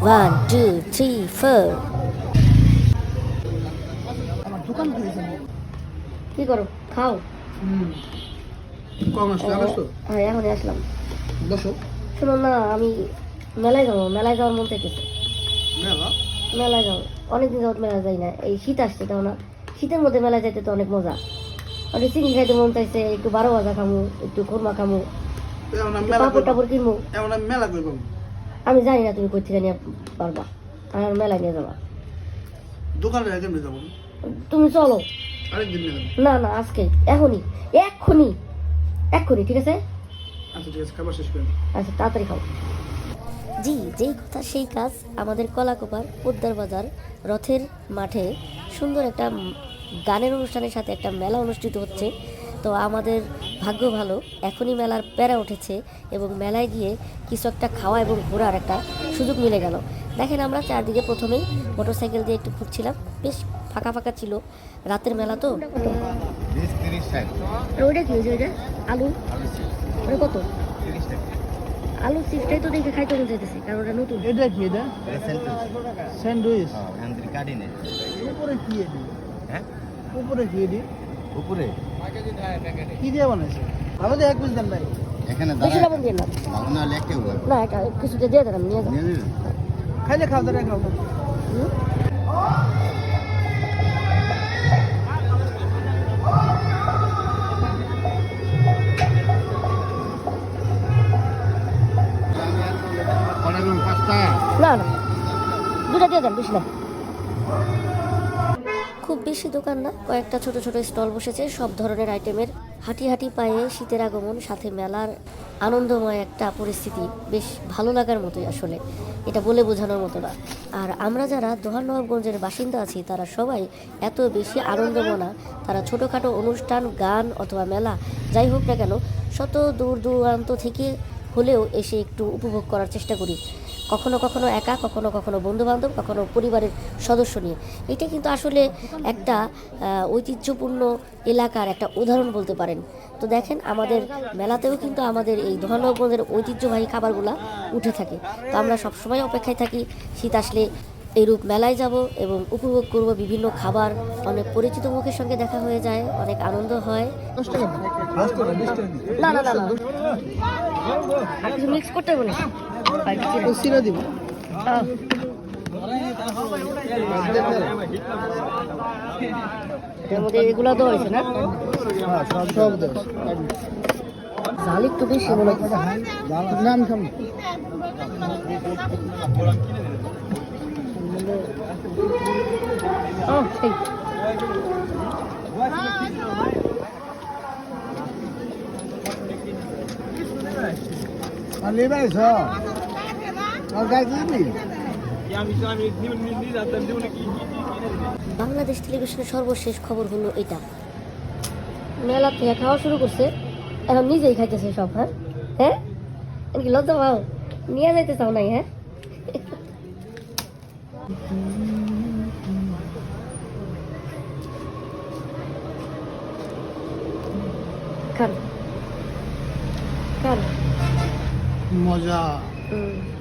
1 2 3 4 আমার দোকান খুলেছে কি করো খাও কম আসলে আসো হ্যাঁ এখনই আসলাম বসো শোনো না আমি মেলায় যাওয়ার মন চাইতেছে মেলা মেলায় যাবো অনেকদিন যাবত মেলায় যাই না এই শীত আসছে তাও না শীতের মধ্যে মেলায় যাইতে তো অনেক মজা অনেক চিনি খাইতে মন চাইছে একটু 12 ভাজা খামু একটু খুরমা খামু পাপড় টাপড় কিনবো এমন মেলা করবো আমি জানি না তুমি কই থেকে নিয়ে পারবা আর মেলায় নিয়ে যাবা দোকানে কেমনে যাবো তুমি চলো আরেকদিন নিয়ে যাবো না না আজকে এখনই এক্ষুনি এক্ষুনি ঠিক আছে আচ্ছা ঠিক আছে খাবার শেষ করে আচ্ছা তাড়াতাড়ি খাও জি যেই কথা সেই কাজ আমাদের কলাকোপার পোদ্দার বাজার রথের মাঠে সুন্দর একটা গানের অনুষ্ঠানের সাথে একটা মেলা অনুষ্ঠিত হচ্ছে তো আমাদের ভাগ্য ভালো এখনই মেলার প্যারা উঠেছে এবং মেলায় গিয়ে কিছু একটা খাওয়া এবং ঘোরার একটা সুযোগ মিলে গেল দেখেন আমরা চারদিকে প্রথমেই মোটরসাইকেল দিয়ে একটু ঘুরছিলাম বেশ ফাঁকা ফাঁকা ছিল রাতের মেলা তো ওইটা কি ওইটা আলু ওটা কত আলু চিপসটাই তো দেখে খাইতে মন চাইতেছে কারণ ওটা নতুন এটা কি এটা স্যান্ডউইচ উপরে কি এটি হ্যাঁ উপরে কি এটি উপরে কি দিয়ে বানাইছে আমাদের এক পিস দেন ভাই এখানে বেশি লবণ দিয়ে না ভালো না হলে একটা হবে না এটা কিছু দিয়ে দেন নিয়ে যান নিয়ে নেবে খাইলে খাও দাঁড়ায় খাও হুম? অনেক পাঁচটা না না দুটা দিয়ে দেন বেশি না খুব বেশি দোকান না কয়েকটা ছোট ছোট স্টল বসেছে সব ধরনের আইটেমের হাঁটি হাঁটি পায়ে শীতের আগমন সাথে মেলার আনন্দময় একটা পরিস্থিতি বেশ ভালো লাগার মতোই আসলে এটা বলে বোঝানোর মতো না আর আমরা যারা দোহার-নবাবগঞ্জের বাসিন্দা আছি তারা সবাই এত বেশি আনন্দমনা তারা ছোটোখাটো অনুষ্ঠান গান অথবা মেলা যাই হোক না কেন শত দূর দূরান্ত থেকে হলেও এসে একটু উপভোগ করার চেষ্টা করি কখনো কখনো একা কখনো কখনো বন্ধুবান্ধব কখনো পরিবারের সদস্য নিয়ে এটা কিন্তু আসলে একটা ঐতিহ্যপূর্ণ এলাকার একটা উদাহরণ বলতে পারেন তো দেখেন আমাদের মেলাতেও কিন্তু আমাদের এই দোহার-নবাবগঞ্জের ঐতিহ্যবাহী খাবারগুলো উঠে থাকে তো আমরা সবসময় অপেক্ষায় থাকি শীত আসলে এইরূপ মেলায় যাব এবং উপভোগ করব বিভিন্ন খাবার অনেক পরিচিত মুখের সঙ্গে দেখা হয়ে যায় অনেক আনন্দ হয় না না না না আর কিছু মিক্স করতে হবে না সিরা দিব এর মধ্যে এগুলো তো হয়েছে না সব দেশ ঝাল একটু বেশি মনে হচ্ছে নাম খাম ও সেই আর লেবাই ছ আর গাই দিবি বাংলাদেশ টেলিভিশনের সর্বশেষ খবর হলো এটা মেলা থেকে খাওয়া শুরু করছে এখন নিজেই খাইতেছে সব হ্যাঁ হ্যাঁ এমনকি লজ্জা পাও নিয়ে যাইতে চাও নাই হ্যাঁ খান খান মজা হুম